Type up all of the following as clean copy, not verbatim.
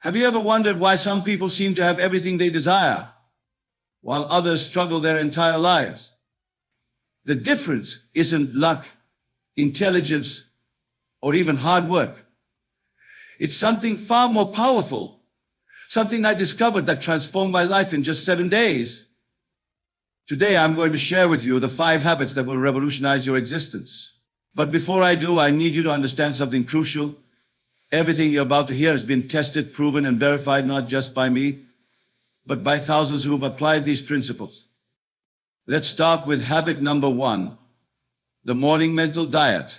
Have you ever wondered why some people seem to have everything they desire, while others struggle their entire lives? The difference isn't luck, intelligence, or even hard work. It's something far more powerful, something I discovered that transformed my life in just 7 days. Today, I'm going to share with you the 5 habits that will revolutionize your existence. But before I do, I need you to understand something crucial. Everything you're about to hear has been tested, proven, and verified not just by me, but by thousands who have applied these principles. Let's start with habit number 1, the morning mental diet.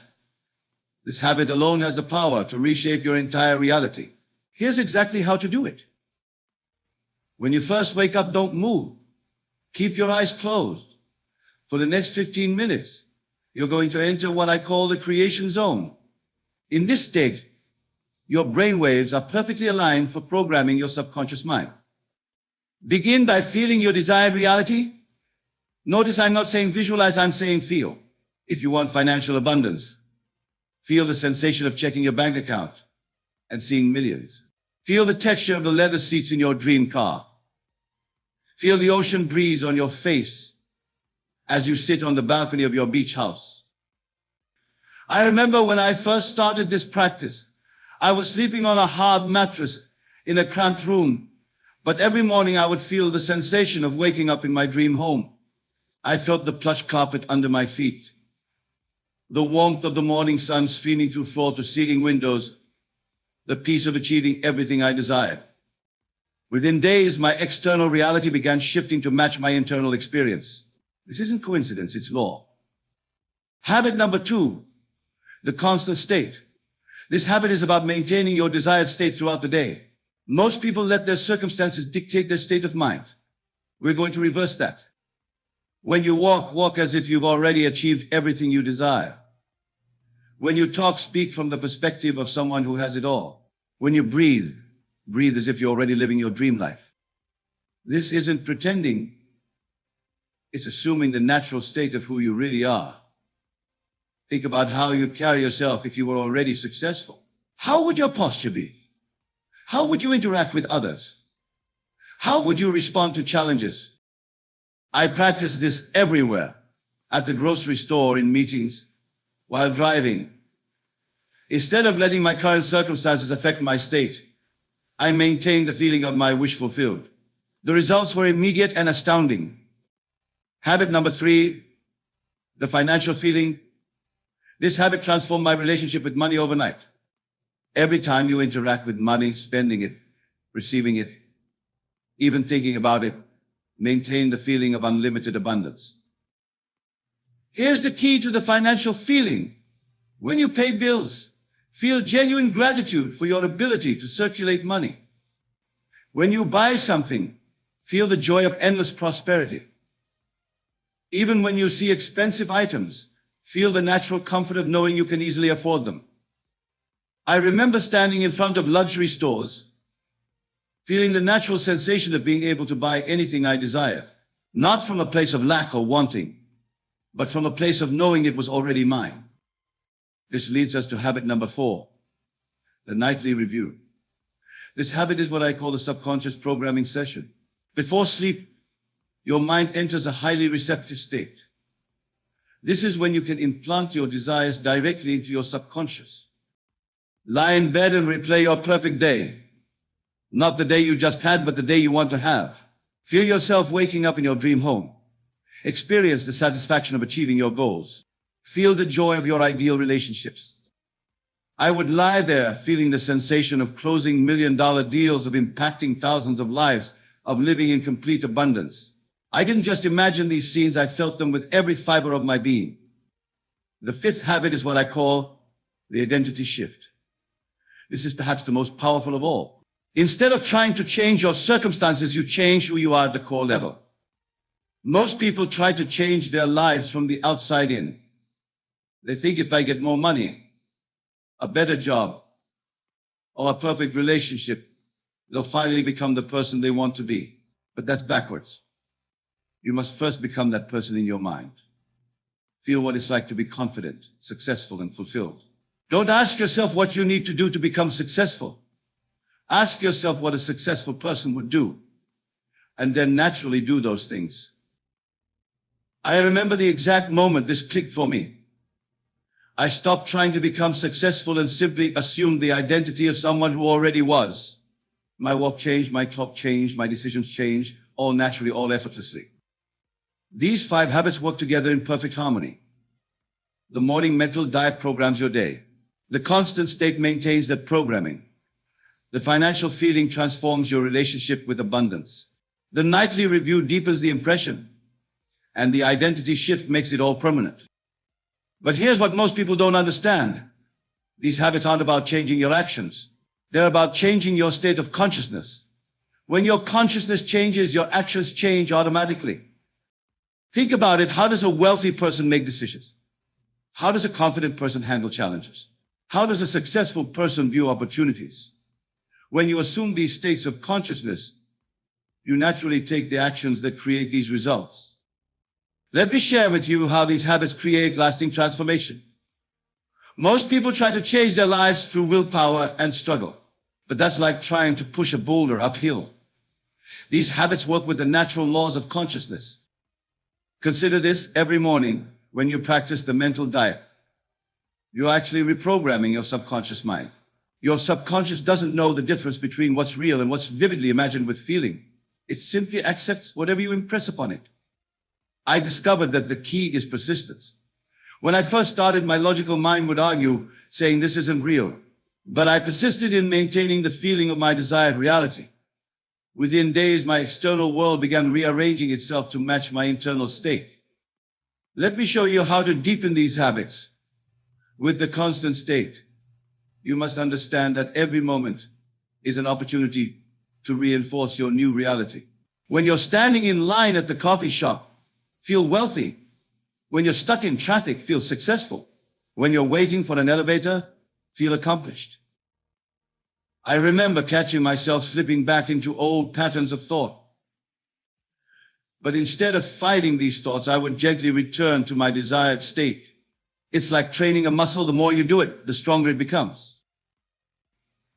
This habit alone has the power to reshape your entire reality. Here's exactly how to do it. When you first wake up, don't move. Keep your eyes closed. For the next 15 minutes, you're going to enter what I call the creation zone. In this state, your brain waves are perfectly aligned for programming your subconscious mind. Begin by feeling your desired reality. Notice I'm not saying visualize, I'm saying feel. If you want financial abundance, feel the sensation of checking your bank account and seeing millions. Feel the texture of the leather seats in your dream car. Feel the ocean breeze on your face as you sit on the balcony of your beach house. I remember when I first started this practice, I was sleeping on a hard mattress in a cramped room, but every morning I would feel the sensation of waking up in my dream home. I felt the plush carpet under my feet, the warmth of the morning sun streaming through floor-to-ceiling windows, the peace of achieving everything I desired. Within days, my external reality began shifting to match my internal experience. This isn't coincidence, it's law. Habit number 2, the constant state. This habit is about maintaining your desired state throughout the day. Most people let their circumstances dictate their state of mind. We're going to reverse that. When you walk, walk as if you've already achieved everything you desire. When you talk, speak from the perspective of someone who has it all. When you breathe, breathe as if you're already living your dream life. This isn't pretending. It's assuming the natural state of who you really are. Think about how you'd carry yourself if you were already successful. How would your posture be? How would you interact with others? How would you respond to challenges? I practice this everywhere, at the grocery store, in meetings, while driving. Instead of letting my current circumstances affect my state, I maintained the feeling of my wish fulfilled. The results were immediate and astounding. Habit number 3, the financial feeling. This habit transformed my relationship with money overnight. Every time you interact with money, spending it, receiving it, even thinking about it, maintain the feeling of unlimited abundance. Here's the key to the financial feeling. When you pay bills, feel genuine gratitude for your ability to circulate money. When you buy something, feel the joy of endless prosperity. Even when you see expensive items, feel the natural comfort of knowing you can easily afford them. I remember standing in front of luxury stores, feeling the natural sensation of being able to buy anything I desire, not from a place of lack or wanting, but from a place of knowing it was already mine. This leads us to habit number 4, the nightly review. This habit is what I call the subconscious programming session. Before sleep, your mind enters a highly receptive state. This is when you can implant your desires directly into your subconscious. Lie in bed and replay your perfect day. Not the day you just had, but the day you want to have. Feel yourself waking up in your dream home. Experience the satisfaction of achieving your goals. Feel the joy of your ideal relationships. I would lie there feeling the sensation of closing million-dollar deals, of impacting thousands of lives, of living in complete abundance. I didn't just imagine these scenes, I felt them with every fiber of my being. The 5th habit is what I call the identity shift. This is perhaps the most powerful of all. Instead of trying to change your circumstances, you change who you are at the core level. Most people try to change their lives from the outside in. They think if I get more money, a better job, or a perfect relationship, they'll finally become the person they want to be. But that's backwards. You must first become that person in your mind. Feel what it's like to be confident, successful, and fulfilled. Don't ask yourself what you need to do to become successful. Ask yourself what a successful person would do, and then naturally do those things. I remember the exact moment this clicked for me. I stopped trying to become successful and simply assumed the identity of someone who already was. My walk changed, my talk changed, my decisions changed, all naturally, all effortlessly. These 5 habits work together in perfect harmony. The morning mental diet programs your day. The constant state maintains that programming. The financial feeling transforms your relationship with abundance. The nightly review deepens the impression, and the identity shift makes it all permanent. But here's what most people don't understand. These habits aren't about changing your actions. They're about changing your state of consciousness. When your consciousness changes, your actions change automatically. Think about it. How does a wealthy person make decisions? How does a confident person handle challenges? How does a successful person view opportunities? When you assume these states of consciousness, you naturally take the actions that create these results. Let me share with you how these habits create lasting transformation. Most people try to change their lives through willpower and struggle, but that's like trying to push a boulder uphill. These habits work with the natural laws of consciousness. Consider this: every morning when you practice the mental diet, you're actually reprogramming your subconscious mind. Your subconscious doesn't know the difference between what's real and what's vividly imagined with feeling. It simply accepts whatever you impress upon it. I discovered that the key is persistence. When I first started, my logical mind would argue, saying this isn't real. But I persisted in maintaining the feeling of my desired reality. Within days, my external world began rearranging itself to match my internal state. Let me show you how to deepen these habits. With the constant state, you must understand that every moment is an opportunity to reinforce your new reality. When you're standing in line at the coffee shop, feel wealthy. When you're stuck in traffic, feel successful. When you're waiting for an elevator, feel accomplished. I remember catching myself slipping back into old patterns of thought. But instead of fighting these thoughts, I would gently return to my desired state. It's like training a muscle. The more you do it, the stronger it becomes.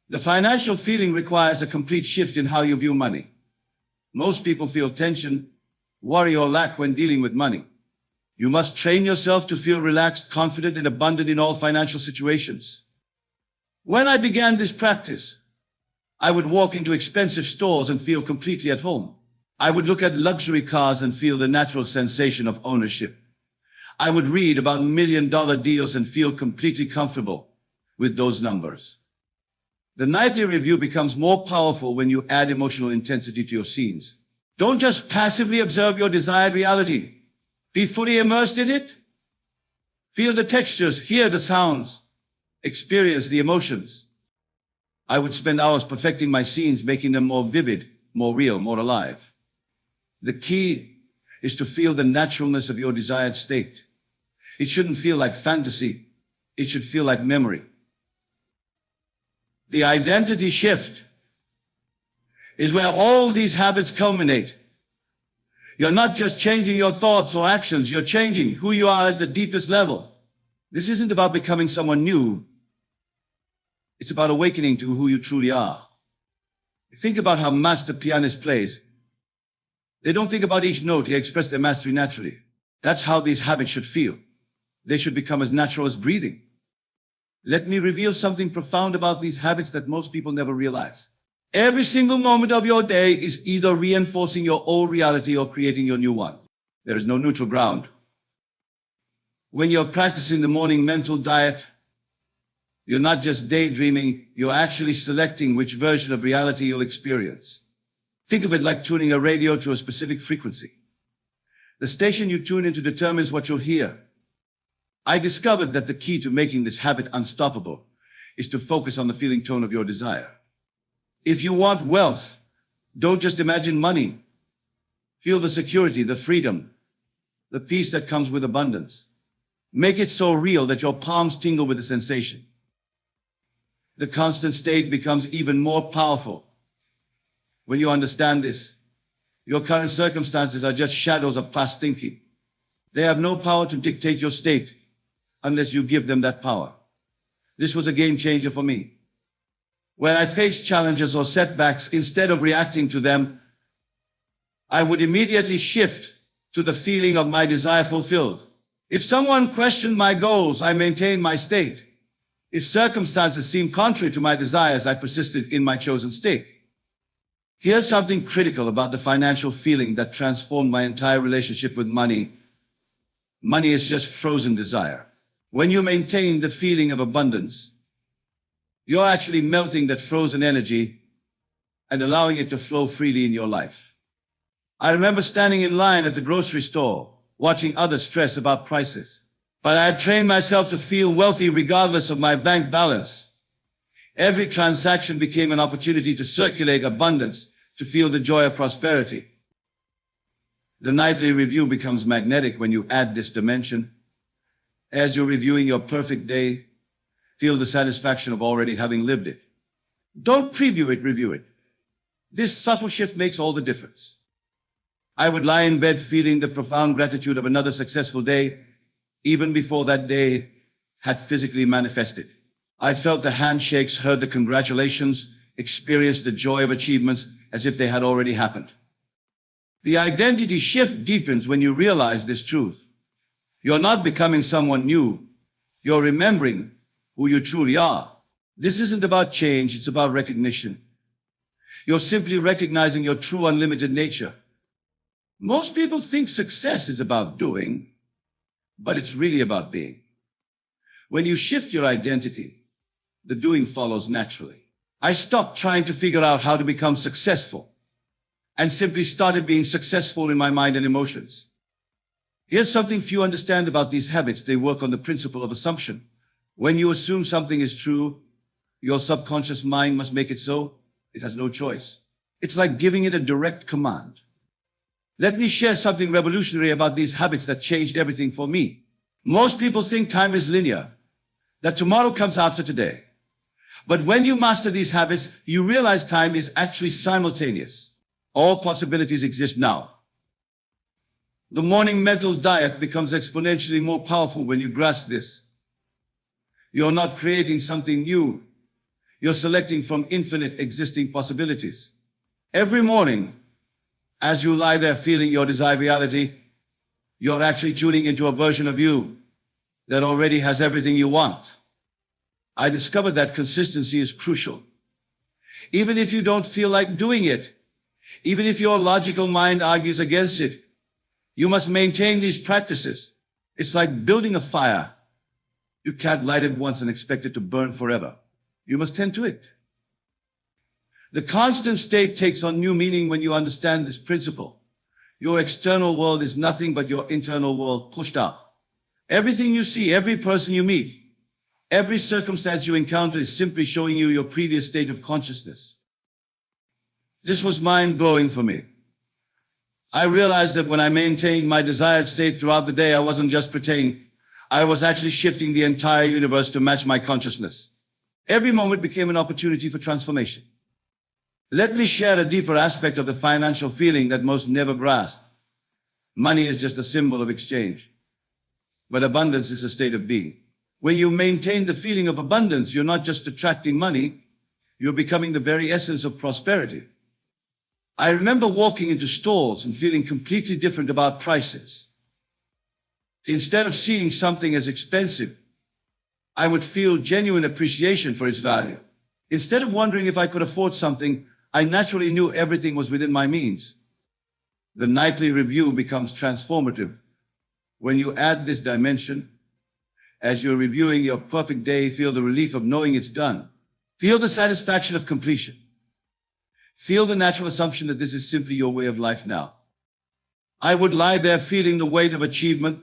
The financial feeling requires a complete shift in how you view money. Most people feel tension, worry, or lack when dealing with money. You must train yourself to feel relaxed, confident, and abundant in all financial situations. When I began this practice, I would walk into expensive stores and feel completely at home. I would look at luxury cars and feel the natural sensation of ownership. I would read about million-dollar deals and feel completely comfortable with those numbers. The nightly review becomes more powerful when you add emotional intensity to your scenes. Don't just passively observe your desired reality. Be fully immersed in it. Feel the textures, hear the sounds, experience the emotions. I would spend hours perfecting my scenes, making them more vivid, more real, more alive. The key is to feel the naturalness of your desired state. It shouldn't feel like fantasy. It should feel like memory. The identity shift is where all these habits culminate. You're not just changing your thoughts or actions, you're changing who you are at the deepest level. This isn't about becoming someone new. It's about awakening to who you truly are. Think about how master pianist plays. They don't think about each note, they express their mastery naturally. That's how these habits should feel. They should become as natural as breathing. Let me reveal something profound about these habits that most people never realize. Every single moment of your day is either reinforcing your old reality or creating your new one. There is no neutral ground. When you're practicing the morning mental diet, you're not just daydreaming, you're actually selecting which version of reality you'll experience. Think of it like tuning a radio to a specific frequency. The station you tune into determines what you'll hear. I discovered that the key to making this habit unstoppable is to focus on the feeling tone of your desire. If you want wealth, don't just imagine money. Feel the security, the freedom, the peace that comes with abundance. Make it so real that your palms tingle with the sensation. The constant state becomes even more powerful when you understand this. Your current circumstances are just shadows of past thinking. They have no power to dictate your state unless you give them that power. This was a game changer for me. When I faced challenges or setbacks, instead of reacting to them, I would immediately shift to the feeling of my desire fulfilled. If someone questioned my goals, I maintained my state. If circumstances seemed contrary to my desires, I persisted in my chosen state. Here's something critical about the financial feeling that transformed my entire relationship with money. Money is just frozen desire. When you maintain the feeling of abundance, you're actually melting that frozen energy and allowing it to flow freely in your life. I remember standing in line at the grocery store, watching others stress about prices. But I had trained myself to feel wealthy regardless of my bank balance. Every transaction became an opportunity to circulate abundance, to feel the joy of prosperity. The nightly review becomes magnetic when you add this dimension. As you're reviewing your perfect day, feel the satisfaction of already having lived it. Don't preview it, review it. This subtle shift makes all the difference. I would lie in bed feeling the profound gratitude of another successful day, even before that day had physically manifested. I felt the handshakes, heard the congratulations, experienced the joy of achievements as if they had already happened. The identity shift deepens when you realize this truth. You're not becoming someone new. You're remembering who you truly are. This isn't about change, it's about recognition. You're simply recognizing your true unlimited nature. Most people think success is about doing, but it's really about being. When you shift your identity, the doing follows naturally. I stopped trying to figure out how to become successful and simply started being successful in my mind and emotions. Here's something few understand about these habits. They work on the principle of assumption. When you assume something is true, your subconscious mind must make it so. It has no choice. It's like giving it a direct command. Let me share something revolutionary about these habits that changed everything for me. Most people think time is linear, that tomorrow comes after today. But when you master these habits, you realize time is actually simultaneous. All possibilities exist now. The morning mental diet becomes exponentially more powerful when you grasp this. You're not creating something new. You're selecting from infinite existing possibilities. Every morning, as you lie there feeling your desired reality, you're actually tuning into a version of you that already has everything you want. I discovered that consistency is crucial. Even if you don't feel like doing it, even if your logical mind argues against it, you must maintain these practices. It's like building a fire. You can't light it once and expect it to burn forever. You must tend to it. The constant state takes on new meaning when you understand this principle. Your external world is nothing but your internal world pushed up. Everything you see, every person you meet, every circumstance you encounter is simply showing you your previous state of consciousness. This was mind-blowing for me. I realized that when I maintained my desired state throughout the day, I wasn't just pretending. I was actually shifting the entire universe to match my consciousness. Every moment became an opportunity for transformation. Let me share a deeper aspect of the financial feeling that most never grasp. Money is just a symbol of exchange, but abundance is a state of being. When you maintain the feeling of abundance, you're not just attracting money, you're becoming the very essence of prosperity. I remember walking into stores and feeling completely different about prices. Instead of seeing something as expensive, I would feel genuine appreciation for its value. Instead of wondering if I could afford something, I naturally knew everything was within my means. The nightly review becomes transformative. When you add this dimension, as you're reviewing your perfect day, feel the relief of knowing it's done. Feel the satisfaction of completion. Feel the natural assumption that this is simply your way of life now. I would lie there feeling the weight of achievement,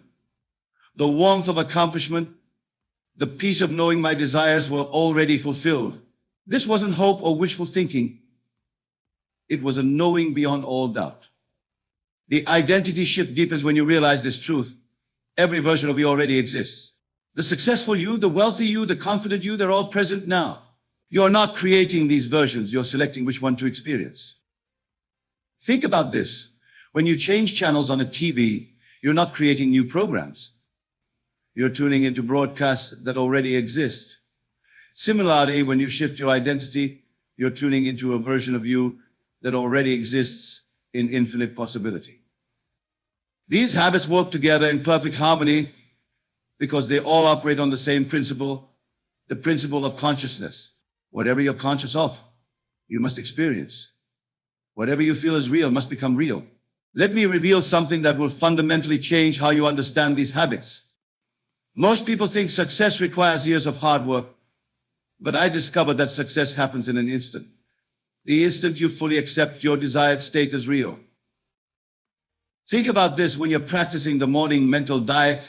the warmth of accomplishment, the peace of knowing my desires were already fulfilled. This wasn't hope or wishful thinking. It was a knowing beyond all doubt. The identity shift deepens when you realize this truth. Every version of you already exists. The successful you, the wealthy you, the confident you, they're all present now. You're not creating these versions, you're selecting which one to experience. Think about this. When you change channels on a TV, you're not creating new programs. You're tuning into broadcasts that already exist. Similarly, when you shift your identity, You're tuning into a version of you that already exists in infinite possibility. These habits work together in perfect harmony because they all operate on the same principle, the principle of consciousness. Whatever you're conscious of, you must experience. Whatever you feel is real must become real. Let me reveal something that will fundamentally change how you understand these habits. Most people think success requires years of hard work, but I discovered that success happens in an instant. The instant you fully accept your desired state as real. Think about this when you're practicing the morning mental diet.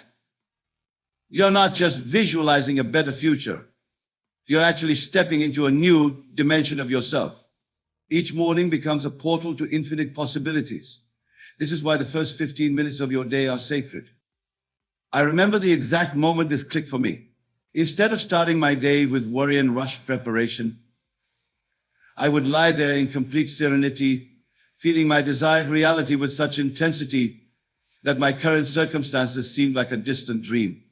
You're not just visualizing a better future. You're actually stepping into a new dimension of yourself. Each morning becomes a portal to infinite possibilities. This is why the first 15 minutes of your day are sacred. I remember the exact moment this clicked for me. Instead of starting my day with worry and rush preparation, I would lie there in complete serenity, feeling my desired reality with such intensity that my current circumstances seemed like a distant dream.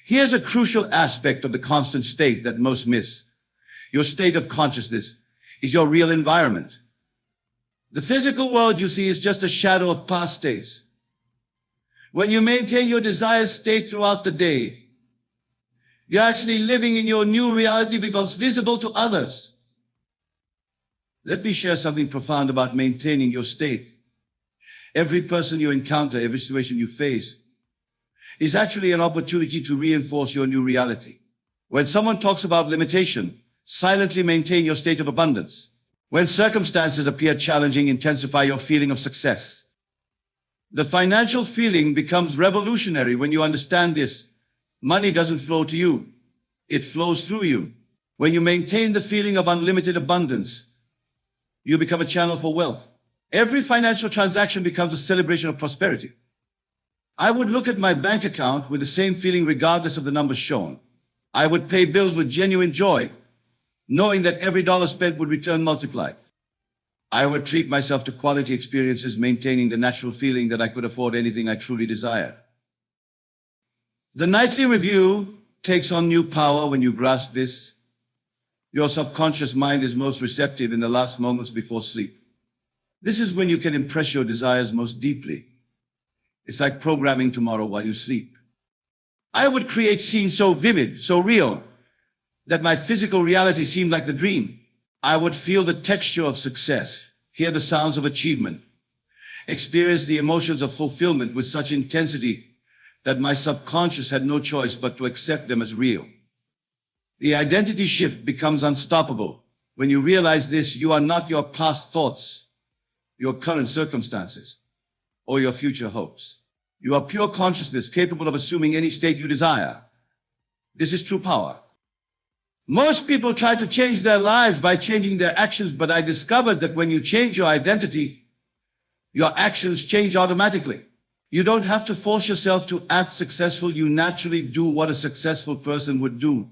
Here's a crucial aspect of the constant state that most miss. Your state of consciousness is your real environment. The physical world you see is just a shadow of past states. When you maintain your desired state throughout the day, you're actually living in your new reality because visible to others. Let me share something profound about maintaining your state. Every person you encounter, every situation you face, is actually an opportunity to reinforce your new reality. When someone talks about limitation, silently maintain your state of abundance. When circumstances appear challenging, intensify your feeling of success. The financial feeling becomes revolutionary when you understand this. Money doesn't flow to you. It flows through you. When you maintain the feeling of unlimited abundance, you become a channel for wealth. Every financial transaction becomes a celebration of prosperity. I would look at my bank account with the same feeling regardless of the numbers shown. I would pay bills with genuine joy, knowing that every dollar spent would return multiplied. I would treat myself to quality experiences, maintaining the natural feeling that I could afford anything I truly desired. The nightly review takes on new power when you grasp this. Your subconscious mind is most receptive in the last moments before sleep. This is when you can impress your desires most deeply. It's like programming tomorrow while you sleep. I would create scenes so vivid, so real, that my physical reality seemed like the dream. I would feel the texture of success, hear the sounds of achievement, experience the emotions of fulfillment with such intensity that my subconscious had no choice but to accept them as real. The identity shift becomes unstoppable. When you realize this, you are not your past thoughts, your current circumstances, or your future hopes. You are pure consciousness capable of assuming any state you desire. This is true power. Most people try to change their lives by changing their actions, but I discovered that when you change your identity, your actions change automatically. You don't have to force yourself to act successful. You naturally do what a successful person would do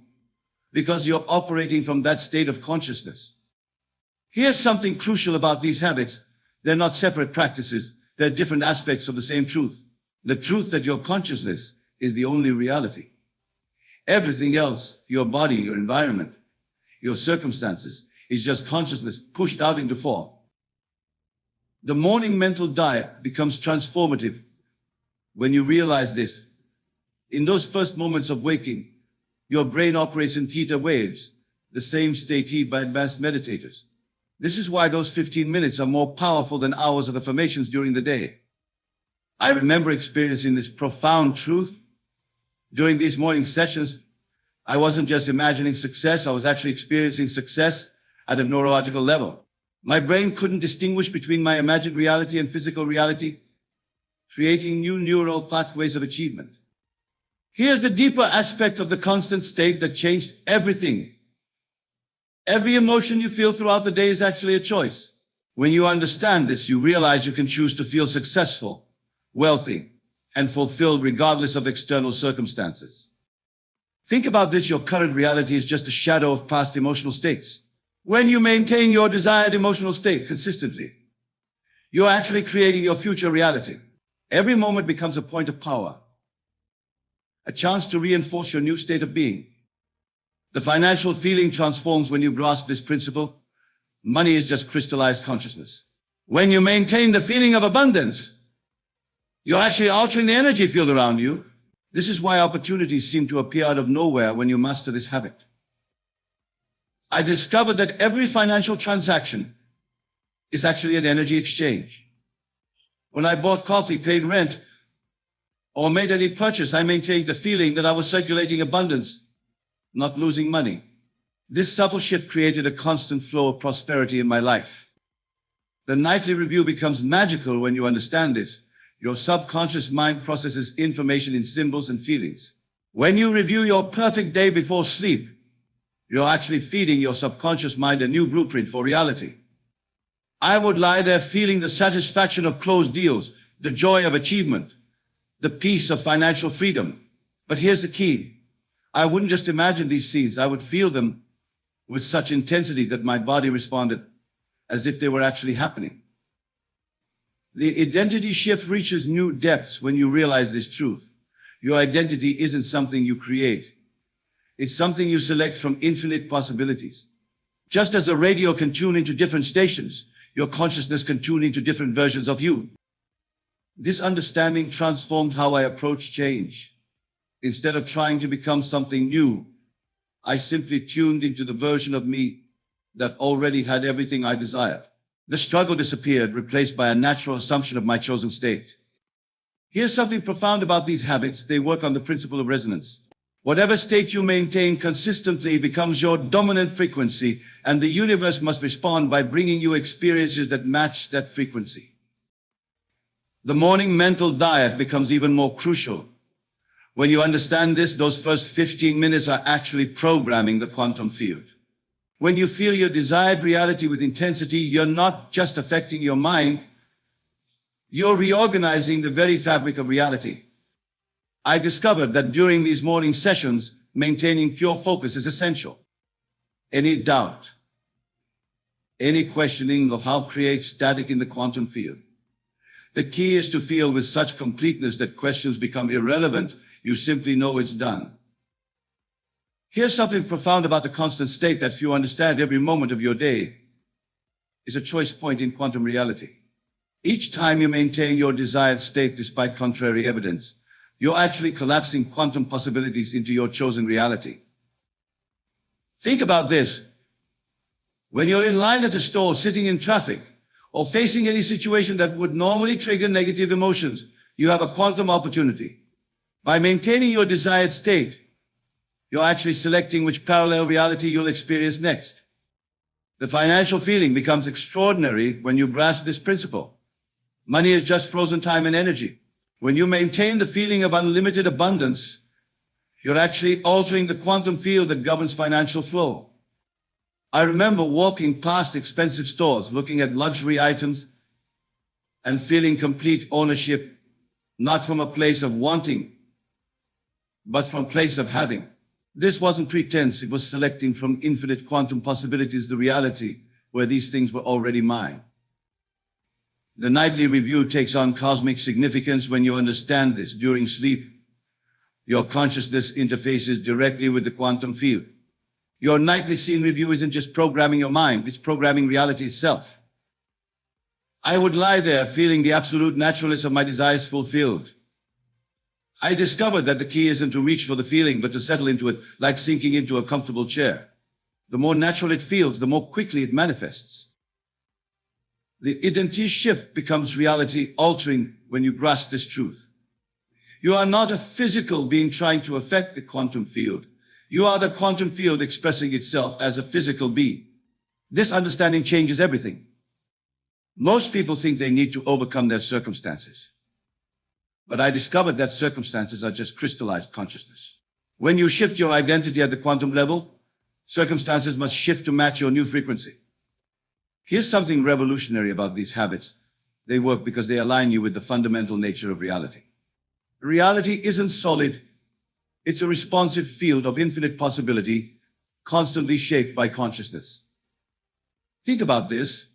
because you're operating from that state of consciousness. Here's something crucial about these habits. They're not separate practices. They're different aspects of the same truth. The truth that your consciousness is the only reality. Everything else, your body, your environment, your circumstances, is just consciousness pushed out into form. The morning mental diet becomes transformative when you realize this. In those first moments of waking, your brain operates in theta waves, the same state held by advanced meditators. This is why those 15 minutes are more powerful than hours of affirmations during the day. I remember experiencing this profound truth. During these morning sessions, I wasn't just imagining success, I was actually experiencing success at a neurological level. My brain couldn't distinguish between my imagined reality and physical reality, creating new neural pathways of achievement. Here's the deeper aspect of the constant state that changed everything. Every emotion you feel throughout the day is actually a choice. When you understand this, you realize you can choose to feel successful, wealthy, and fulfilled regardless of external circumstances. Think about this, your current reality is just a shadow of past emotional states. When you maintain your desired emotional state consistently, you're actually creating your future reality. Every moment becomes a point of power, a chance to reinforce your new state of being. The financial feeling transforms when you grasp this principle. Money is just crystallized consciousness. When you maintain the feeling of abundance, you're actually altering the energy field around you. This is why opportunities seem to appear out of nowhere when you master this habit. I discovered that every financial transaction is actually an energy exchange. When I bought coffee, paid rent, or made any purchase, I maintained the feeling that I was circulating abundance, not losing money. This subtle shift created a constant flow of prosperity in my life. The nightly review becomes magical when you understand this. Your subconscious mind processes information in symbols and feelings. When you review your perfect day before sleep, you're actually feeding your subconscious mind a new blueprint for reality. I would lie there feeling the satisfaction of closed deals, the joy of achievement, the peace of financial freedom. But here's the key. I wouldn't just imagine these scenes. I would feel them with such intensity that my body responded as if they were actually happening. The identity shift reaches new depths when you realize this truth. Your identity isn't something you create. It's something you select from infinite possibilities. Just as a radio can tune into different stations, your consciousness can tune into different versions of you. This understanding transformed how I approach change. Instead of trying to become something new, I simply tuned into the version of me that already had everything I desired. The struggle disappeared, replaced by a natural assumption of my chosen state. Here's something profound about these habits. They work on the principle of resonance. Whatever state you maintain consistently becomes your dominant frequency, and the universe must respond by bringing you experiences that match that frequency. The morning mental diet becomes even more crucial. When you understand this, those first 15 minutes are actually programming the quantum field. When you feel your desired reality with intensity, you're not just affecting your mind, you're reorganizing the very fabric of reality. I discovered that during these morning sessions, maintaining pure focus is essential. Any doubt, any questioning of how create static in the quantum field. The key is to feel with such completeness that questions become irrelevant. You simply know it's done. Here's something profound about the constant state that few understand. Every moment of your day is a choice point in quantum reality. Each time you maintain your desired state despite contrary evidence, you're actually collapsing quantum possibilities into your chosen reality. Think about this. When you're in line at a store, sitting in traffic, or facing any situation that would normally trigger negative emotions, you have a quantum opportunity. By maintaining your desired state, you're actually selecting which parallel reality you'll experience next. The financial feeling becomes extraordinary when you grasp this principle. Money is just frozen time and energy. When you maintain the feeling of unlimited abundance, you're actually altering the quantum field that governs financial flow. I remember walking past expensive stores, looking at luxury items, and feeling complete ownership, not from a place of wanting, but from a place of having. This wasn't pretense, it was selecting from infinite quantum possibilities the reality where these things were already mine. The nightly review takes on cosmic significance when you understand this. During sleep, your consciousness interfaces directly with the quantum field. Your nightly scene review isn't just programming your mind, it's programming reality itself. I would lie there feeling the absolute naturalness of my desires fulfilled. I discovered that the key isn't to reach for the feeling, but to settle into it like sinking into a comfortable chair. The more natural it feels, the more quickly it manifests. The identity shift becomes reality altering when you grasp this truth. You are not a physical being trying to affect the quantum field. You are the quantum field expressing itself as a physical being. This understanding changes everything. Most people think they need to overcome their circumstances. But I discovered that circumstances are just crystallized consciousness. When you shift your identity at the quantum level, circumstances must shift to match your new frequency. Here's something revolutionary about these habits. They work because they align you with the fundamental nature of reality. Reality isn't solid. It's a responsive field of infinite possibility, constantly shaped by consciousness. Think about this.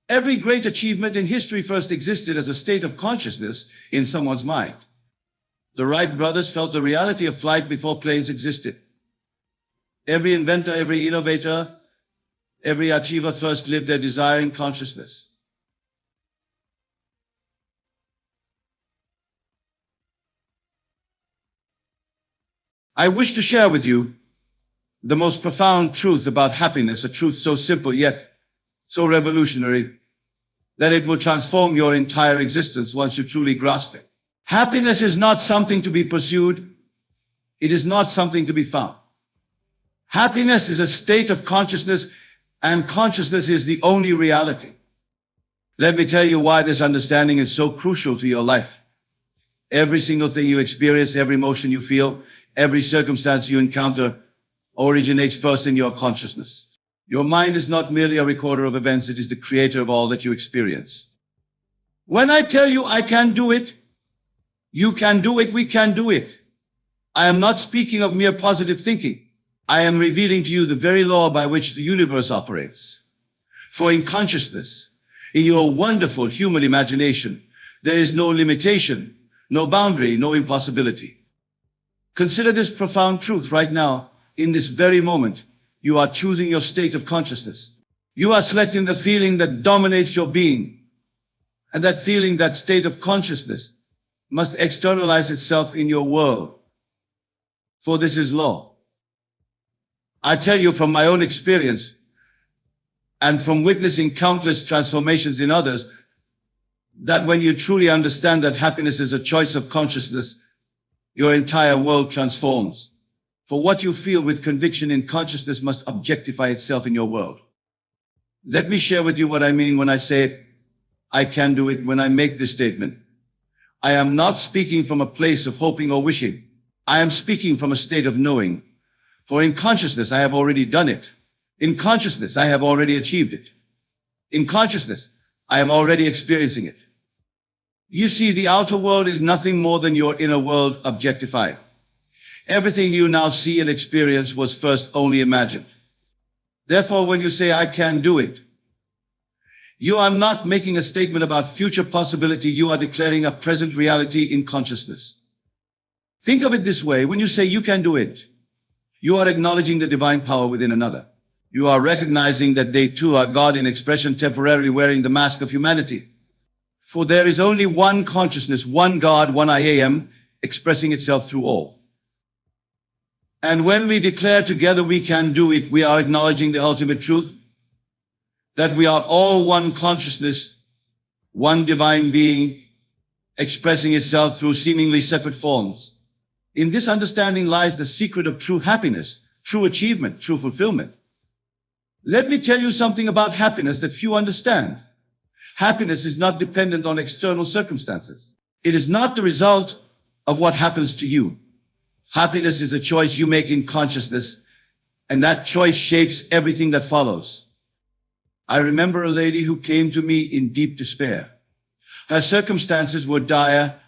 Every great achievement in history first existed as a state of consciousness in someone's mind. The Wright brothers felt the reality of flight before planes existed. Every inventor, every innovator, every achiever first lived their desire in consciousness. I wish to share with you the most profound truth about happiness, a truth so simple yet so revolutionary that it will transform your entire existence once you truly grasp it. Happiness is not something to be pursued. It is not something to be found. Happiness is a state of consciousness, and consciousness is the only reality. Let me tell you why this understanding is so crucial to your life. Every single thing you experience, every emotion you feel, every circumstance you encounter originates first in your consciousness. Your mind is not merely a recorder of events, it is the creator of all that you experience. When I tell you I can do it, you can do it, we can do it, I am not speaking of mere positive thinking. I am revealing to you the very law by which the universe operates. For in consciousness, in your wonderful human imagination, there is no limitation, no boundary, no impossibility. Consider this profound truth right now. In this very moment, you are choosing your state of consciousness. You are selecting the feeling that dominates your being. And that feeling, that state of consciousness, must externalize itself in your world. For this is law. I tell you from my own experience and from witnessing countless transformations in others, that when you truly understand that happiness is a choice of consciousness, your entire world transforms. For what you feel with conviction in consciousness must objectify itself in your world. Let me share with you what I mean when I say, I can do it. When I make this statement, I am not speaking from a place of hoping or wishing. I am speaking from a state of knowing. For in consciousness, I have already done it. In consciousness, I have already achieved it. In consciousness, I am already experiencing it. You see, the outer world is nothing more than your inner world objectified. Everything you now see and experience was first only imagined. Therefore, when you say, I can do it, you are not making a statement about future possibility. You are declaring a present reality in consciousness. Think of it this way. When you say you can do it, you are acknowledging the divine power within another. You are recognizing that they too are God in expression, temporarily wearing the mask of humanity. For there is only one consciousness, one God, one I am, expressing itself through all. And when we declare together we can do it, we are acknowledging the ultimate truth, that we are all one consciousness, one divine being, expressing itself through seemingly separate forms. In this understanding lies the secret of true happiness, true achievement, true fulfillment. Let me tell you something about happiness that few understand. Happiness is not dependent on external circumstances. It is not the result of what happens to you. Happiness is a choice you make in consciousness, and that choice shapes everything that follows. I remember a lady who came to me in deep despair. Her circumstances were dire,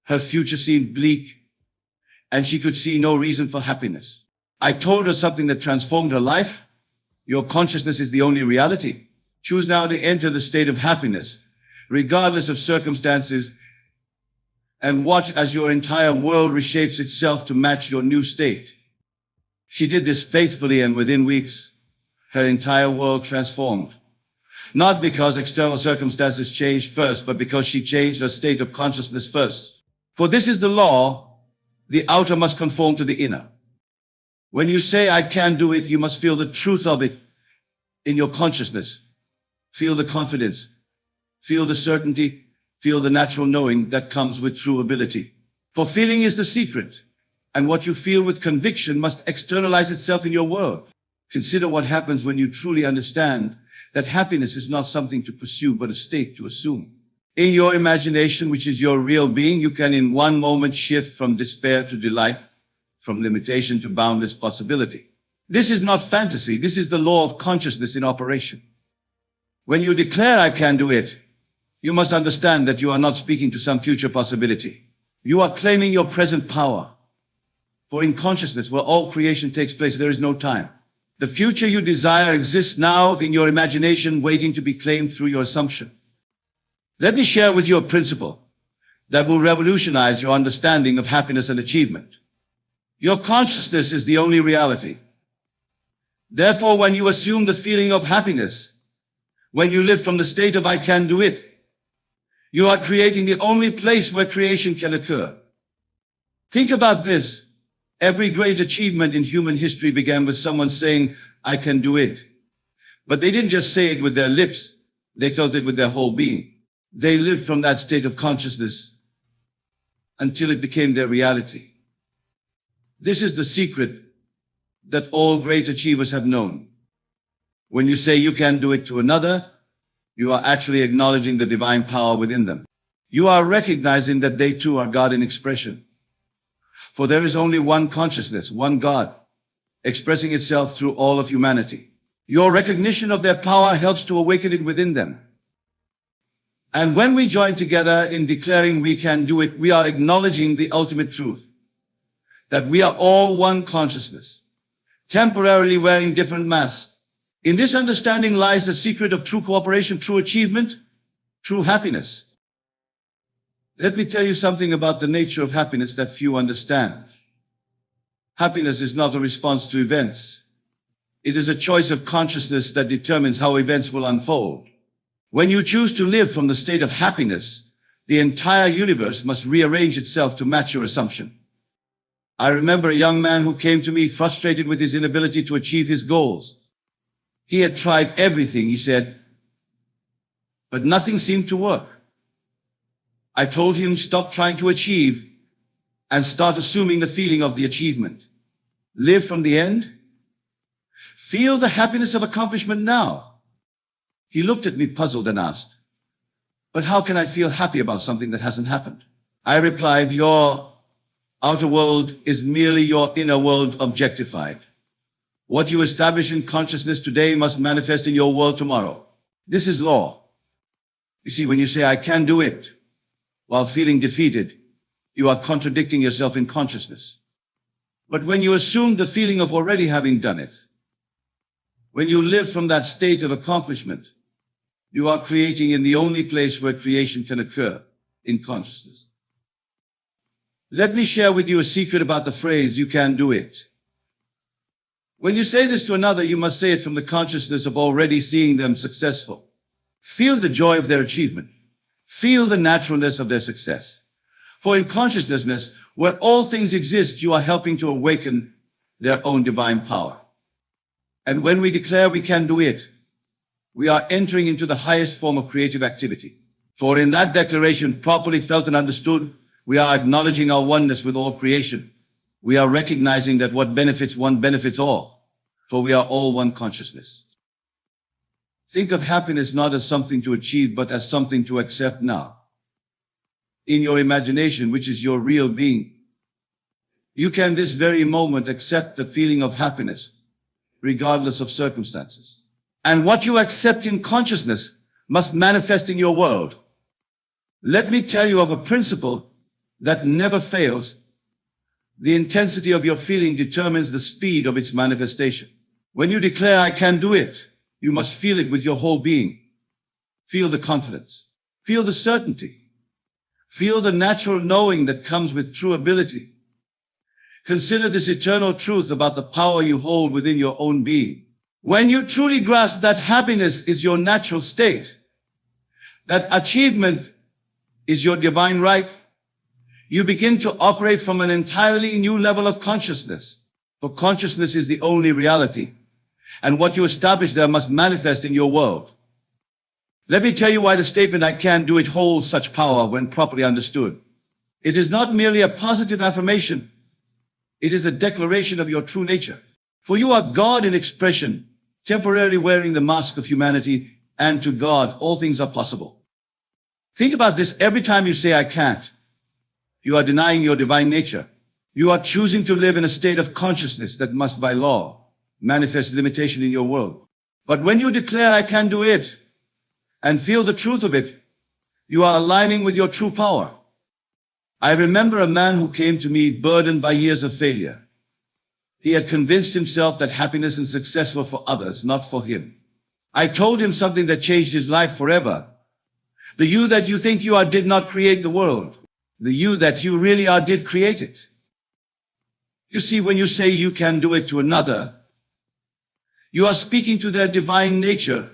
her future seemed bleak, and she could see no reason for happiness. I told her something that transformed her life. Your consciousness is the only reality. Choose now to enter the state of happiness, regardless of circumstances, and watch as your entire world reshapes itself to match your new state. She did this faithfully, and within weeks, her entire world transformed. Not because external circumstances changed first, but because she changed her state of consciousness first. For this is the law, the outer must conform to the inner. When you say, I can do it, you must feel the truth of it in your consciousness. Feel the confidence, feel the certainty, feel the natural knowing that comes with true ability. For feeling is the secret, and what you feel with conviction must externalize itself in your world. Consider what happens when you truly understand that happiness is not something to pursue, but a state to assume. In your imagination, which is your real being, you can in one moment shift from despair to delight, from limitation to boundless possibility. This is not fantasy. This is the law of consciousness in operation. When you declare, I can do it, you must understand that you are not speaking to some future possibility. You are claiming your present power. For in consciousness, where all creation takes place, there is no time. The future you desire exists now in your imagination, waiting to be claimed through your assumption. Let me share with you a principle that will revolutionize your understanding of happiness and achievement. Your consciousness is the only reality. Therefore, when you assume the feeling of happiness, when you live from the state of I can do it, you are creating the only place where creation can occur. Think about this. Every great achievement in human history began with someone saying, I can do it. But they didn't just say it with their lips. They felt it with their whole being. They lived from that state of consciousness until it became their reality. This is the secret that all great achievers have known. When you say you can do it to another, you are actually acknowledging the divine power within them. You are recognizing that they too are God in expression. For there is only one consciousness, one God, expressing itself through all of humanity. Your recognition of their power helps to awaken it within them. And when we join together in declaring we can do it, we are acknowledging the ultimate truth, that we are all one consciousness, temporarily wearing different masks. In this understanding lies the secret of true cooperation, true achievement, true happiness. Let me tell you something about the nature of happiness that few understand. Happiness is not a response to events. It is a choice of consciousness that determines how events will unfold. When you choose to live from the state of happiness, the entire universe must rearrange itself to match your assumption. I remember a young man who came to me frustrated with his inability to achieve his goals. He had tried everything, he said, but nothing seemed to work. I told him, stop trying to achieve and start assuming the feeling of the achievement. Live from the end. Feel the happiness of accomplishment now. He looked at me puzzled and asked, but how can I feel happy about something that hasn't happened? I replied, your outer world is merely your inner world objectified. What you establish in consciousness today must manifest in your world tomorrow. This is law. You see, when you say, I can do it, while feeling defeated, you are contradicting yourself in consciousness. But when you assume the feeling of already having done it, when you live from that state of accomplishment, you are creating in the only place where creation can occur, in consciousness. Let me share with you a secret about the phrase, you can do it. When you say this to another, you must say it from the consciousness of already seeing them successful. Feel the joy of their achievement. Feel the naturalness of their success. For in consciousness, where all things exist, you are helping to awaken their own divine power. And when we declare we can do it, we are entering into the highest form of creative activity. For in that declaration, properly felt and understood, we are acknowledging our oneness with all creation. We are recognizing that what benefits one benefits all, for we are all one consciousness. Think of happiness not as something to achieve, but as something to accept now. In your imagination, which is your real being, you can this very moment accept the feeling of happiness, regardless of circumstances. And what you accept in consciousness must manifest in your world. Let me tell you of a principle that never fails. The intensity of your feeling determines the speed of its manifestation. When you declare, I can do it, you must feel it with your whole being. Feel the confidence. Feel the certainty. Feel the natural knowing that comes with true ability. Consider this eternal truth about the power you hold within your own being. When you truly grasp that happiness is your natural state, that achievement is your divine right, you begin to operate from an entirely new level of consciousness. For consciousness is the only reality. And what you establish there must manifest in your world. Let me tell you why the statement, I can do it, holds such power when properly understood. It is not merely a positive affirmation. It is a declaration of your true nature. For you are God in expression, temporarily wearing the mask of humanity, and to God, all things are possible. Think about this. Every time you say, I can't, you are denying your divine nature. You are choosing to live in a state of consciousness that must, by law, manifest limitation in your world. But when you declare, I can do it, and feel the truth of it, you are aligning with your true power. I remember a man who came to me burdened by years of failure. He had convinced himself that happiness and success were for others, not for him. I told him something that changed his life forever. The you that you think you are did not create the world. The you that you really are did create it. You see, when you say you can do it to another, You are speaking to their divine nature,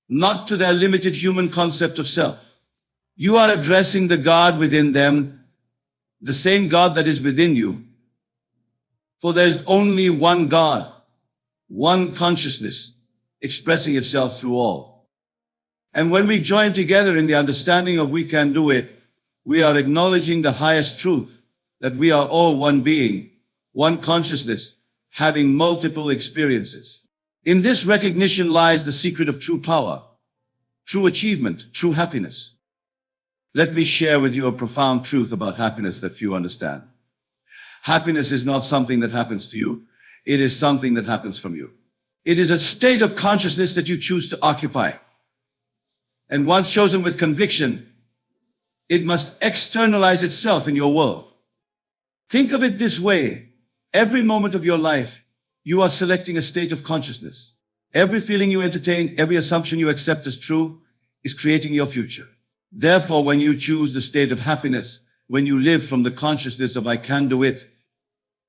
not to their limited human concept of self. You are addressing the God within them, the same God that is within you. For there is only one God, one consciousness, expressing itself through all. And when we join together in the understanding of we can do it, we are acknowledging the highest truth, that we are all one being, one consciousness, having multiple experiences. In this recognition lies the secret of true power, true achievement, true happiness. Let me share with you a profound truth about happiness that few understand. Happiness is not something that happens to you. It is something that happens from you. It is a state of consciousness that you choose to occupy. And once chosen with conviction, it must externalize itself in your world. Think of it this way. Every moment of your life, you are selecting a state of consciousness. Every feeling you entertain, every assumption you accept as true, is creating your future. Therefore, when you choose the state of happiness, when you live from the consciousness of I can do it,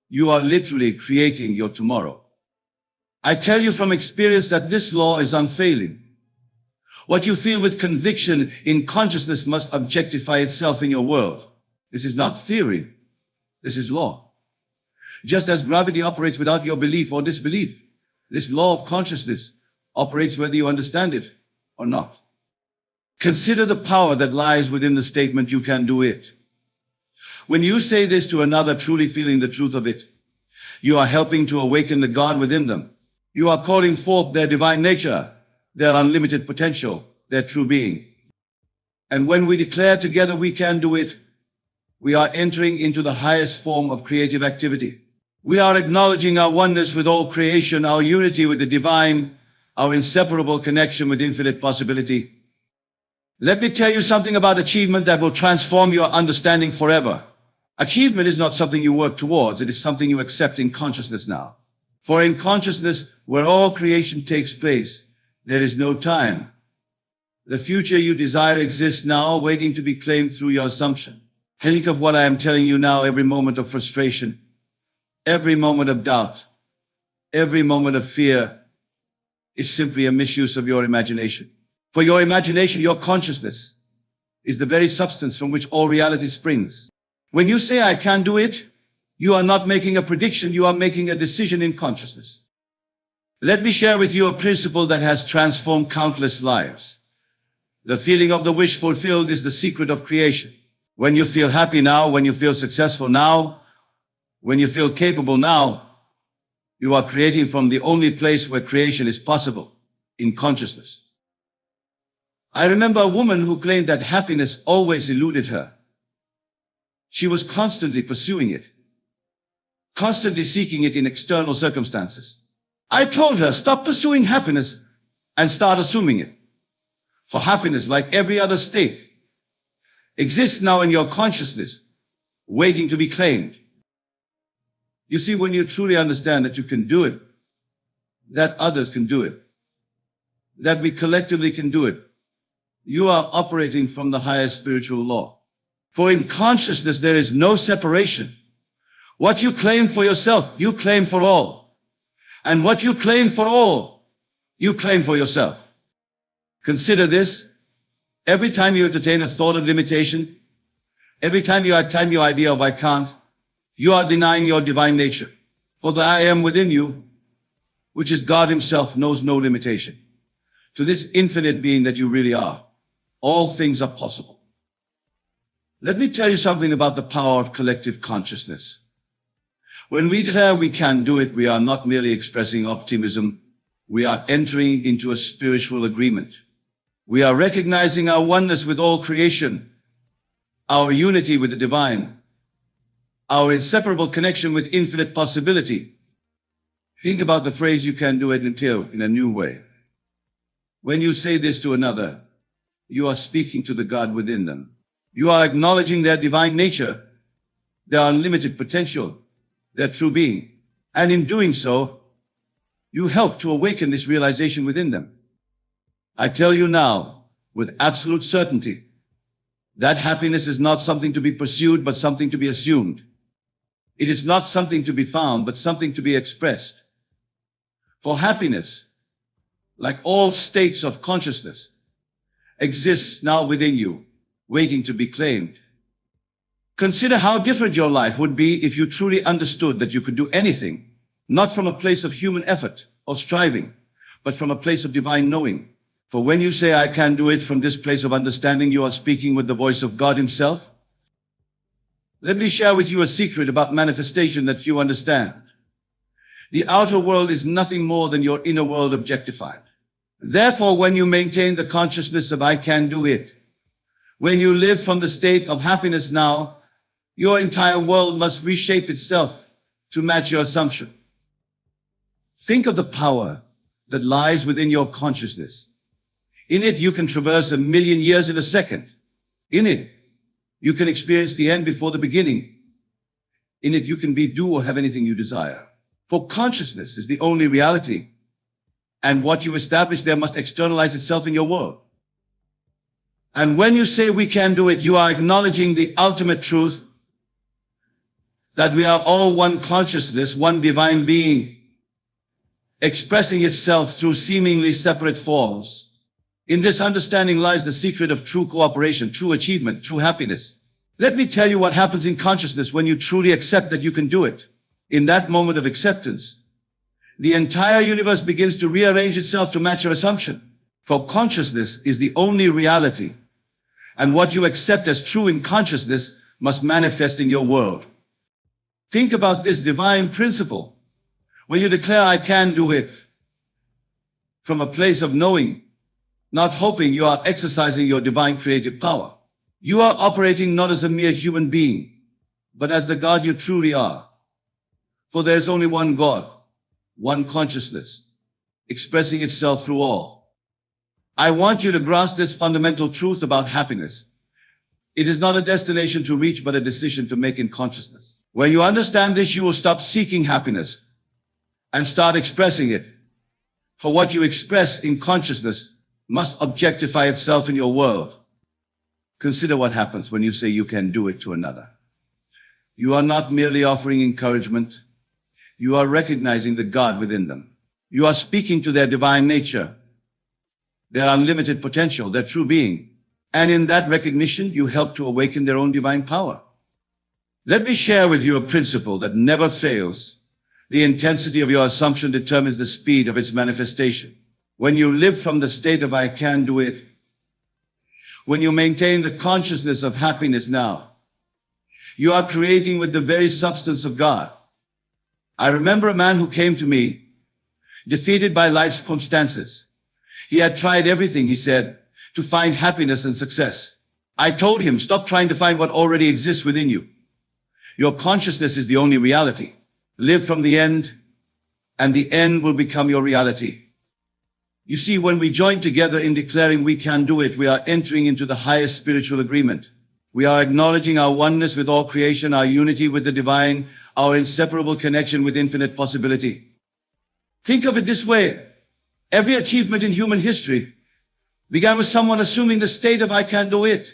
you are literally creating your tomorrow. I tell you from experience that this law is unfailing. What you feel with conviction in consciousness must objectify itself in your world. This is not theory. This is law. Just as gravity operates without your belief or disbelief, this law of consciousness operates whether you understand it or not. Consider the power that lies within the statement, you can do it. When you say this to another, truly feeling the truth of it, you are helping to awaken the God within them. You are calling forth their divine nature, their unlimited potential, their true being. And when we declare together we can do it, we are entering into the highest form of creative activity. We are acknowledging our oneness with all creation, our unity with the divine, our inseparable connection with infinite possibility. Let me tell you something about achievement that will transform your understanding forever. Achievement is not something you work towards. It is something you accept in consciousness now. For in consciousness, where all creation takes place, there is no time. The future you desire exists now, waiting to be claimed through your assumption. Think of what I am telling you now. Every moment of frustration, every moment of doubt, every moment of fear is simply a misuse of your imagination. For your imagination, your consciousness, is the very substance from which all reality springs. When you say, I can do it, you are not making a prediction, you are making a decision in consciousness. Let me share with you a principle that has transformed countless lives. The feeling of the wish fulfilled is the secret of creation. When you feel happy now, when you feel successful now, when you feel capable now, you are creating from the only place where creation is possible, in consciousness. I remember a woman who claimed that happiness always eluded her. She was constantly pursuing it, constantly seeking it in external circumstances. I told her, stop pursuing happiness and start assuming it. For happiness, like every other state, exists now in your consciousness, waiting to be claimed. You see, when you truly understand that you can do it, that others can do it, that we collectively can do it, you are operating from the highest spiritual law. For in consciousness, there is no separation. What you claim for yourself, you claim for all. And what you claim for all, you claim for yourself. Consider this. Every time you entertain a thought of limitation, every time you attain your idea of I can't, you are denying your divine nature. For the I am within you, which is God himself, knows no limitation. To this infinite being that you really are, all things are possible. Let me tell you something about the power of collective consciousness. When we declare we can do it, we are not merely expressing optimism. We are entering into a spiritual agreement. We are recognizing our oneness with all creation, our unity with the divine, our inseparable connection with infinite possibility. Think about the phrase you can do it until in a new way. When you say this to another, you are speaking to the God within them. You are acknowledging their divine nature, their unlimited potential, their true being. And in doing so, you help to awaken this realization within them. I tell you now, with absolute certainty, that happiness is not something to be pursued, but something to be assumed. It is not something to be found, but something to be expressed. For happiness, like all states of consciousness, exists now within you, waiting to be claimed. Consider how different your life would be if you truly understood that you could do anything, not from a place of human effort or striving, but from a place of divine knowing. For when you say, I can do it from this place of understanding, you are speaking with the voice of God himself. Let me share with you a secret about manifestation that few understand. The outer world is nothing more than your inner world objectified. Therefore, when you maintain the consciousness of I can do it, when you live from the state of happiness now, your entire world must reshape itself to match your assumption. Think of the power that lies within your consciousness. In it, you can traverse 1,000,000 years in a second. In it, you can experience the end before the beginning. In it, you can be, do, or have anything you desire. For consciousness is the only reality, and what you establish there must externalize itself in your world. And when you say we can do it, you are acknowledging the ultimate truth that we are all one consciousness, one divine being, expressing itself through seemingly separate forms. In this understanding lies the secret of true cooperation, true achievement, true happiness. Let me tell you what happens in consciousness when you truly accept that you can do it. In that moment of acceptance, the entire universe begins to rearrange itself to match your assumption. For consciousness is the only reality, and what you accept as true in consciousness must manifest in your world. Think about this divine principle. When you declare, I can do it, from a place of knowing, not hoping, you are exercising your divine creative power. You are operating not as a mere human being, but as the God you truly are. For there is only one God, one consciousness, expressing itself through all. I want you to grasp this fundamental truth about happiness. It is not a destination to reach, but a decision to make in consciousness. When you understand this, you will stop seeking happiness and start expressing it. For what you express in consciousness must objectify itself in your world. Consider what happens when you say you can do it to another. You are not merely offering encouragement. You are recognizing the God within them. You are speaking to their divine nature, their unlimited potential, their true being. And in that recognition, you help to awaken their own divine power. Let me share with you a principle that never fails. The intensity of your assumption determines the speed of its manifestation. When you live from the state of I can do it, when you maintain the consciousness of happiness now, you are creating with the very substance of God. I remember a man who came to me, defeated by life's circumstances. He had tried everything, he said, to find happiness and success. I told him, stop trying to find what already exists within you. Your consciousness is the only reality. Live from the end, and the end will become your reality. You see, when we join together in declaring we can do it, we are entering into the highest spiritual agreement. We are acknowledging our oneness with all creation, our unity with the divine, our inseparable connection with infinite possibility. Think of it this way. Every achievement in human history began with someone assuming the state of I can do it.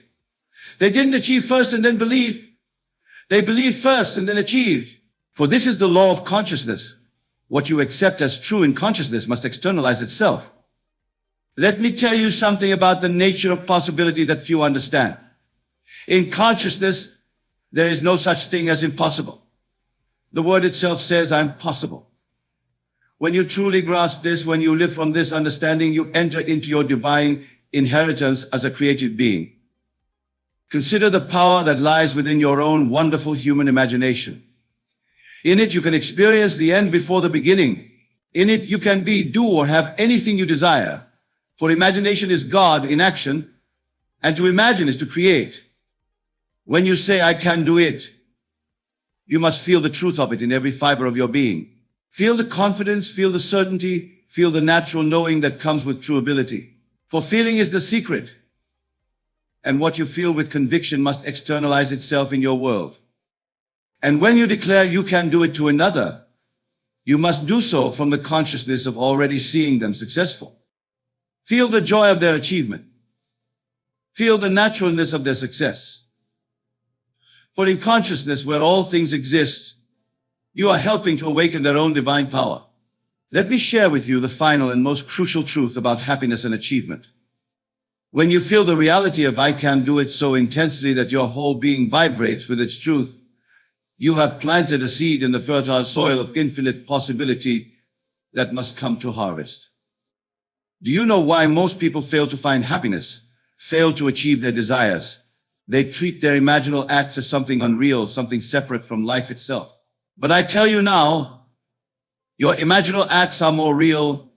They didn't achieve first and then believe. They believed first and then achieved. For this is the law of consciousness. What you accept as true in consciousness must externalize itself. Let me tell you something about the nature of possibility that few understand. In consciousness, there is no such thing as impossible. The word itself says, I'm possible. When you truly grasp this, when you live from this understanding, you enter into your divine inheritance as a creative being. Consider the power that lies within your own wonderful human imagination. In it, you can experience the end before the beginning. In it, you can be, do, or have anything you desire. For imagination is God in action, and to imagine is to create. When you say, I can do it, you must feel the truth of it in every fiber of your being. Feel the confidence, feel the certainty, feel the natural knowing that comes with true ability. For feeling is the secret, and what you feel with conviction must externalize itself in your world. And when you declare you can do it to another, you must do so from the consciousness of already seeing them successful. Feel the joy of their achievement. Feel the naturalness of their success. For in consciousness, where all things exist, you are helping to awaken their own divine power. Let me share with you the final and most crucial truth about happiness and achievement. When you feel the reality of I can do it so intensely that your whole being vibrates with its truth, you have planted a seed in the fertile soil of infinite possibility that must come to harvest. Do you know why most people fail to find happiness, fail to achieve their desires? They treat their imaginal acts as something unreal, something separate from life itself. But I tell you now, your imaginal acts are more real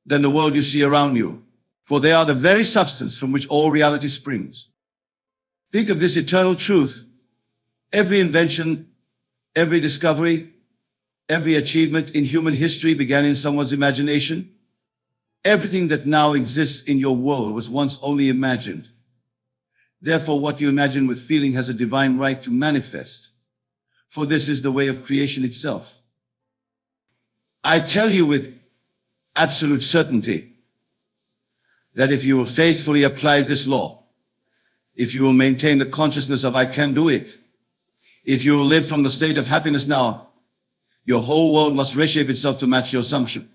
than the world you see around you, for they are the very substance from which all reality springs. Think of this eternal truth. Every invention, every discovery, every achievement in human history began in someone's imagination. Everything that now exists in your world was once only imagined. Therefore, what you imagine with feeling has a divine right to manifest, for this is the way of creation itself. I tell you with absolute certainty that if you will faithfully apply this law, if you will maintain the consciousness of I can do it, if you will live from the state of happiness now, your whole world must reshape itself to match your assumption.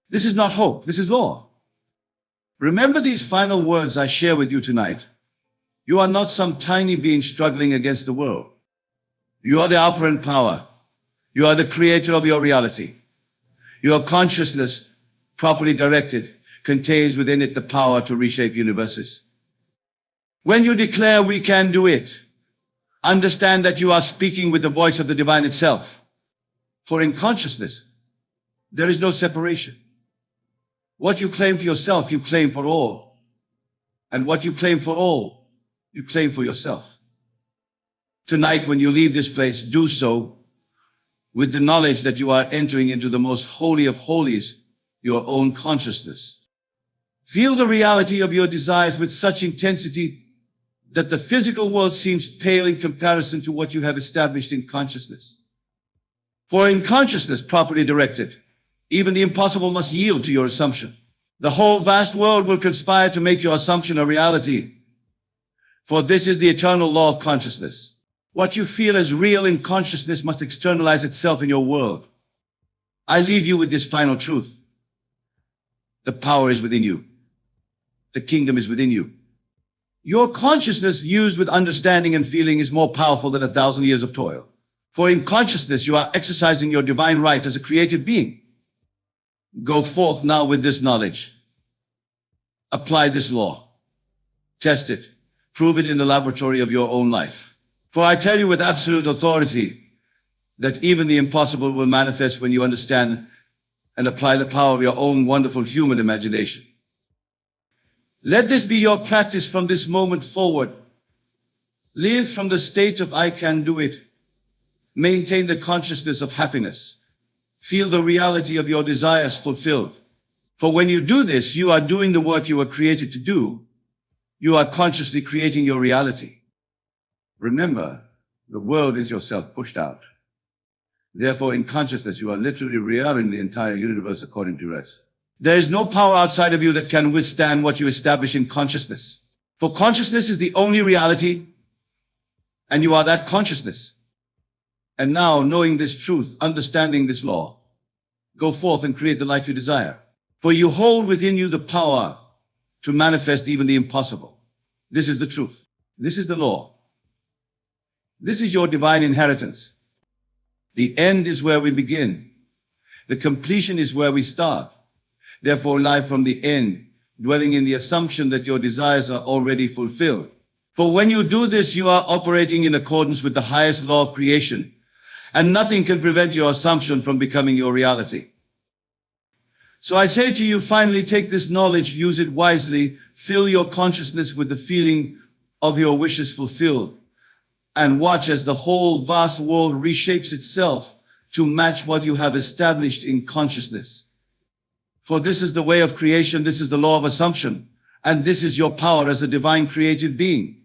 This is not hope, this is law. Remember these final words I share with you tonight. You are not some tiny being struggling against the world. You are the operant power. You are the creator of your reality. Your consciousness, properly directed, contains within it the power to reshape universes. When you declare we can do it, understand that you are speaking with the voice of the divine itself. For in consciousness, there is no separation. What you claim for yourself, you claim for all. And what you claim for all, you claim for yourself. Tonight, when you leave this place, do so with the knowledge that you are entering into the most holy of holies, your own consciousness. Feel the reality of your desires with such intensity that the physical world seems pale in comparison to what you have established in consciousness. For in consciousness, properly directed, even the impossible must yield to your assumption. The whole vast world will conspire to make your assumption a reality. For this is the eternal law of consciousness. What you feel as real in consciousness must externalize itself in your world. I leave you with this final truth. The power is within you. The kingdom is within you. Your consciousness used with understanding and feeling is more powerful than 1,000 years of toil. For in consciousness, you are exercising your divine right as a created being. Go forth now with this knowledge. Apply this law. Test it. Prove it in the laboratory of your own life. For I tell you with absolute authority that even the impossible will manifest when you understand and apply the power of your own wonderful human imagination. Let this be your practice from this moment forward. Live from the state of I can do it. Maintain the consciousness of happiness. Feel the reality of your desires fulfilled. For when you do this, you are doing the work you were created to do. You are consciously creating your reality. Remember, the world is yourself pushed out. Therefore, in consciousness, you are literally rearranging the entire universe according to rest. There is no power outside of you that can withstand what you establish in consciousness. For consciousness is the only reality, and you are that consciousness. And now, knowing this truth, understanding this law, go forth and create the life you desire. For you hold within you the power to manifest even the impossible. This is the truth. This is the law. This is your divine inheritance. The end is where we begin. The completion is where we start. Therefore, live from the end, dwelling in the assumption that your desires are already fulfilled. For when you do this, you are operating in accordance with the highest law of creation, and nothing can prevent your assumption from becoming your reality. So I say to you, finally, take this knowledge, use it wisely, fill your consciousness with the feeling of your wishes fulfilled, and watch as the whole vast world reshapes itself to match what you have established in consciousness. For this is the way of creation, this is the law of assumption, and this is your power as a divine created being.